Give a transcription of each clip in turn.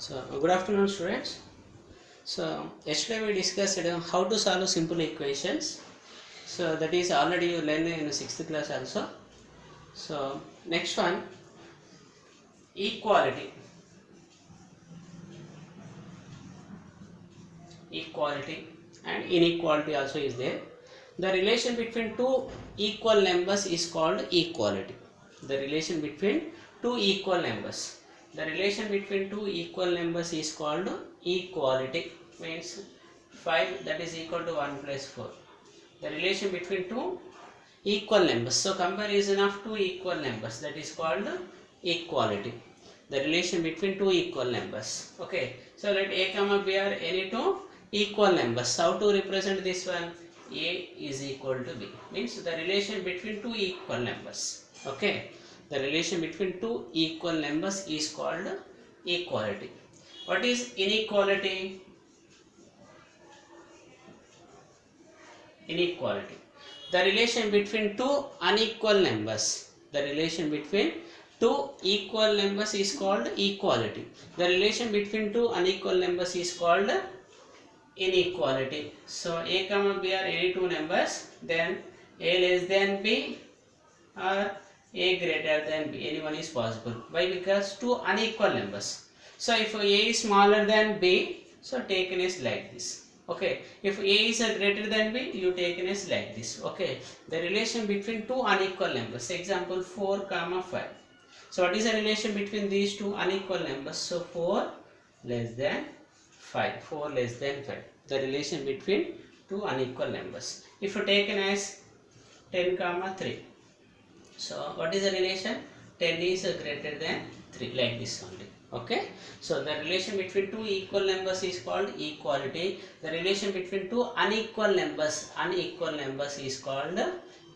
So, good afternoon, students. So, yesterday we discussed how to solve simple equations. So, that is already you learned in sixth class also. So, next one, equality. Equality and inequality also is there. The relation between two equal numbers is called equality. The relation between two equal numbers. The relation between two equal numbers is called equality. Means 5 that is equal to 1 plus 4. The relation between two equal numbers. So comparison of two equal numbers, that is called equality. The relation between two equal numbers. Okay. So let A comma B are any two equal numbers. How to represent this one? A is equal to B. Means the relation between two equal numbers. Okay. The relation between two equal numbers is called equality. What is inequality? Inequality. The relation between two unequal numbers. The relation between two equal numbers is called equality. The relation between two unequal numbers is called inequality. So A comma B are any two numbers, then A less than B or A greater than B, anyone is possible. Why? Because two unequal numbers. So if A is smaller than B, so taken as like this. Okay, if A is greater than B, you taken as like this. Okay, the relation between two unequal numbers. Example 4 comma 5. So what is the relation between these two unequal numbers? So 4 less than 5. 4 less than 5. The relation between two unequal numbers. If you taken as 10 comma 3. So what is the relation? 10 is greater than 3, like this only. Okay. So the relation between two equal numbers is called equality. The relation between two unequal numbers is called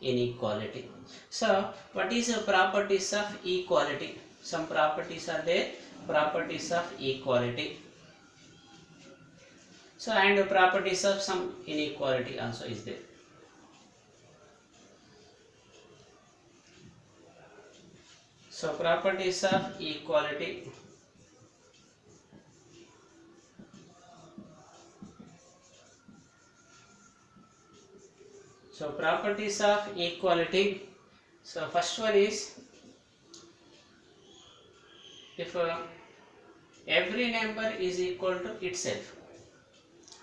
inequality. So what is the properties of equality? Some properties are there. Properties of equality. So and properties of some inequality also is there. So properties of equality. So properties of equality. So first one is, if every number is equal to itself.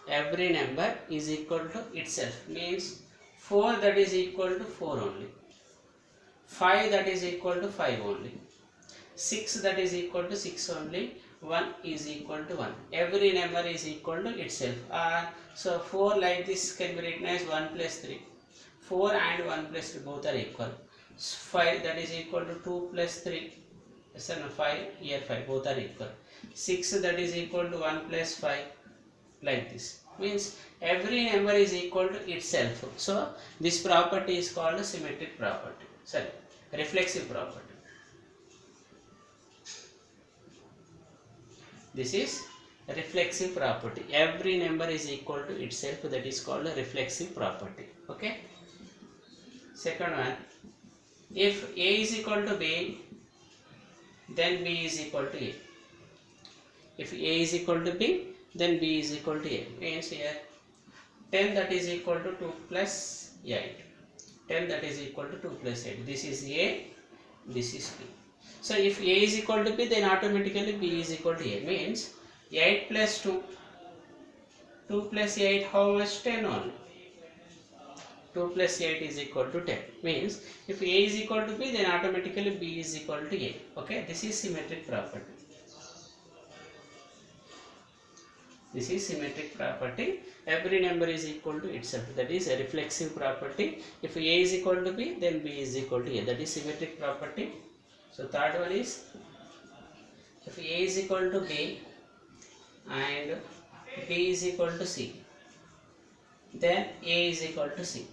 Every number is equal to itself means 4 that is equal to 4 only. 5 that is equal to 5 only. 6 that is equal to 6 only. 1 is equal to 1. Every number is equal to itself. So 4 like this can be written as 1 plus 3. 4 and 1 plus 3 both are equal. 5 that is equal to 2 plus 3. So 5, here 5 both are equal. 6 that is equal to 1 plus 5, like this. Means every number is equal to itself. So this property is called symmetric property. Sorry, reflexive property. This is reflexive property. Every number is equal to itself. That is called a reflexive property. Okay. Second one, if A is equal to B, then B is equal to A. If A is equal to B, then B is equal to A. Means here 10 that is equal to 2 plus 8. 10 that is equal to 2 plus 8. This is A, this is B. So if A is equal to B, then automatically B is equal to A. Means 8 plus 2. 2 plus 8, how much? 10 only. 2 plus 8 is equal to 10. Means if A is equal to B, then automatically B is equal to A. Okay, this is symmetric property. This is symmetric property. Every number is equal to itself. That is a reflexive property. If A is equal to B, then B is equal to A. That is symmetric property. So third one is, if A is equal to B and B is equal to C, then A is equal to C.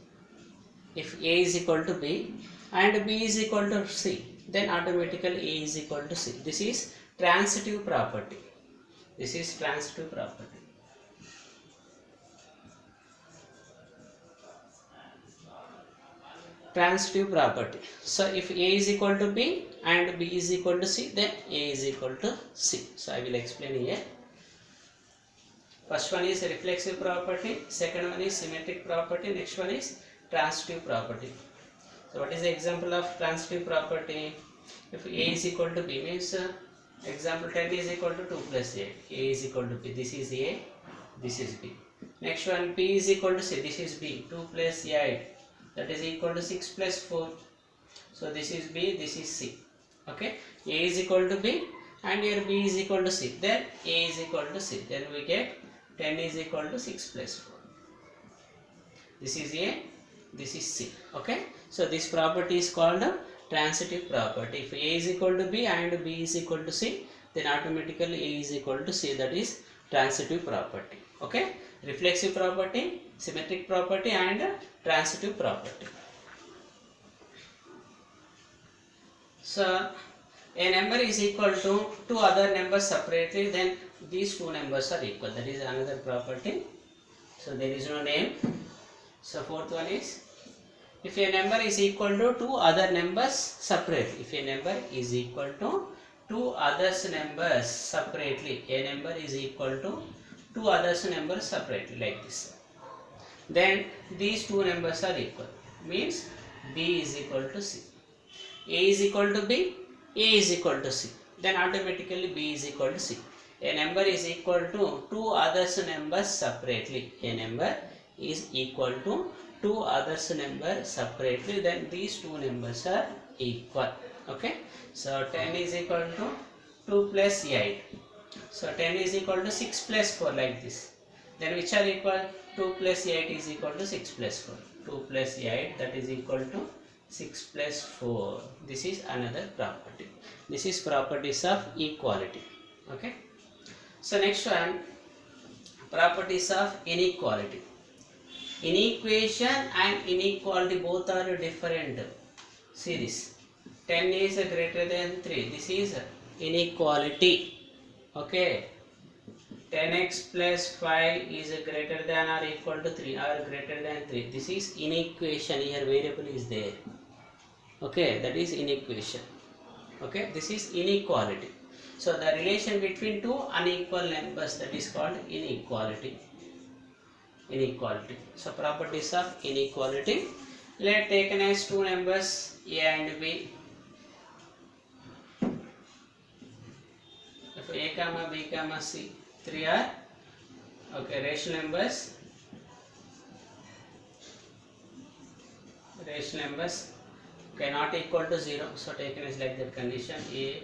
If A is equal to B and B is equal to C, then automatically A is equal to C. This is transitive property. This is transitive property. transitive property. So if A is equal to B and B is equal to C, then A is equal to C. So I will explain here. First one is reflexive property, second one is symmetric property, next one is transitive property. So what is the example of transitive property? If A is equal to B means example 10 is equal to 2 plus 8. A is equal to B. This is A, this is B. Next one, B is equal to C. This is B. 2 plus 8. That is equal to 6 plus 4. So this is B, this is C. Okay. A is equal to B and here B is equal to C. Then A is equal to C. Then we get 10 is equal to 6 plus 4. This is A, this is C. Okay. So this property is called a transitive property. If A is equal to B and B is equal to C, then automatically A is equal to C. That is transitive property. Okay. Reflexive property, symmetric property and transitive property. So a number is equal to two other numbers separately, then these two numbers are equal. That is another property. So there is no name. So fourth one is, if a number is equal to two other numbers separately. If a number is equal to two others numbers separately, a number is equal to two others numbers separately like this, then these two numbers are equal. Means B is equal to C. A is equal to B, A is equal to C. Then automatically B is equal to C. A number is equal to two others numbers separately. A number is equal to two others numbers separately, then these two numbers are equal. Okay. So 10 is equal to 2 plus 8. So 10 is equal to 6 plus 4 like this. Then which are equal? 2 plus 8 is equal to 6 plus 4. 2 plus 8 that is equal to 6 plus 4. This is another property. This is properties of equality. Okay. So next one, properties of inequality. Inequation and inequality both are different. See this. 10 is greater than 3. This is inequality. Okay. 10x plus 5 is greater than or equal to 3 or greater than 3. This is inequation. Here variable is there. Okay. That is inequation. Okay. This is inequality. So the relation between two unequal numbers, that is called inequality. Inequality. So properties of inequality. Let taken as two numbers A and B. If A comma B comma C, 3 are okay rational numbers. Rational numbers. Okay, not equal to 0. So taken as like that condition. A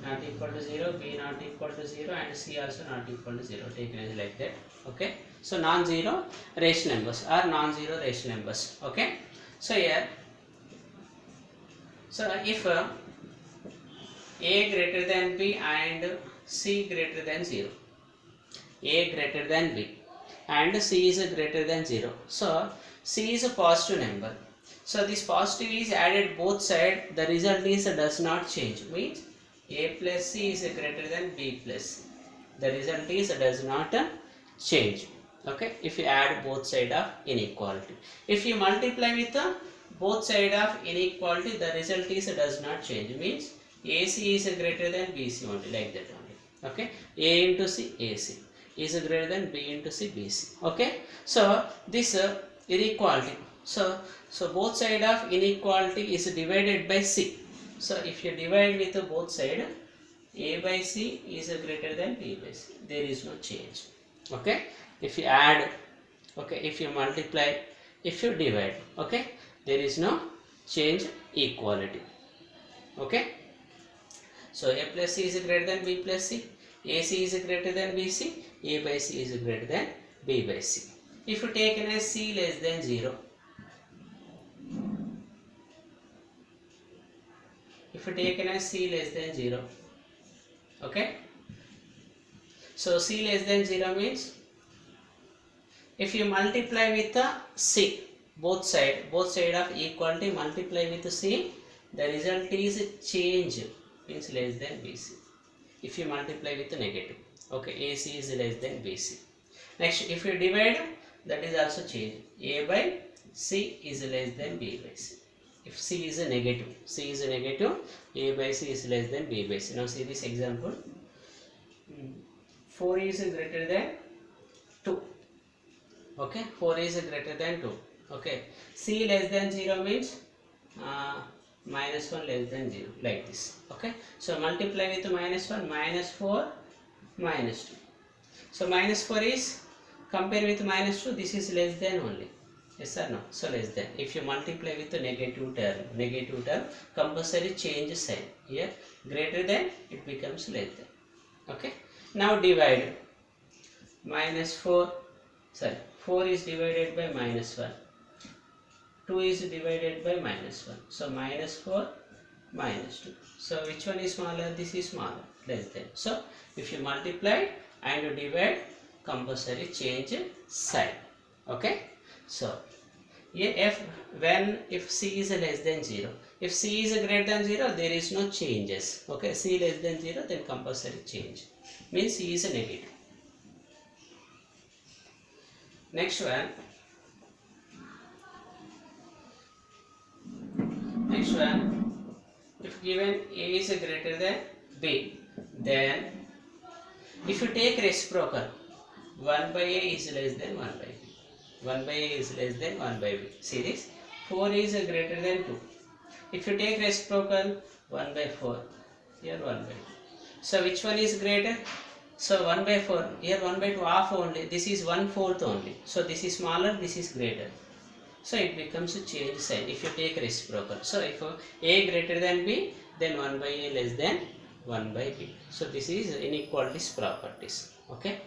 not equal to 0, B not equal to 0 and C also not equal to 0. Taken as like that. Okay. So non-zero rational numbers or non-zero rational numbers. Okay. So here, so if A greater than B and C greater than 0, A greater than B and C is greater than 0. So C is a positive number. So this positive is added both sides. The result is does not change. Means A plus C is greater than B plus C. The result is does not change. Okay. If you add both sides of inequality. If you multiply with both sides of inequality, the result is does not change. Means AC is greater than BC only, like that only. Okay. A into C, AC is greater than B into C, BC. Okay. So this inequality. So both sides of inequality is divided by C. So if you divide with both sides, A by C is greater than B by C. There is no change. Okay. If you add, okay, if you multiply, if you divide, okay, there is no change, equality. Okay. So A plus C is greater than B plus C, AC is greater than BC, A by C is greater than B by C. If you take as C less than 0, if you take as C less than 0, okay. So C less than 0 means if you multiply with C, both side of equality multiply with C, the result is change, means less than BC. If you multiply with negative, okay, AC is less than BC. Next, if you divide, that is also change, A by C is less than B by C. If C is a negative, A by C is less than B by C. Now see this example. 4 is greater than 2. Okay, 4 is greater than 2. Okay, C less than 0 means minus 1 less than 0, like this. Okay, so multiply with minus 1, minus 4, minus 2. So minus 4 is, compare with minus 2, this is less than only. Yes or no? So less than. If you multiply with the negative term, compulsory change sign. Here greater than, it becomes less than. Okay. Now divide. Minus 4 is divided by minus 1. 2 is divided by minus 1. So minus 4, minus 2. So which one is smaller? This is smaller, less than. So if you multiply and you divide, compulsory change sign. Okay. So here if C is less than 0, if C is greater than 0, there is no changes. Okay, C less than 0, then compulsory change, means C is a negative. Next one, if given A is greater than B, then if you take reciprocal, 1 by A is less than 1 by B. 1 by A is less than 1 by B. See this? 4 is greater than 2. If you take reciprocal, 1 by 4. Here 1 by 2. So which one is greater? So 1 by 4. Here 1 by 2 half only. This is 1/4 only. So this is smaller, this is greater. So it becomes a change sign if you take reciprocal. So if A greater than B, then 1 by A less than 1 by B. So this is inequalities properties. Okay.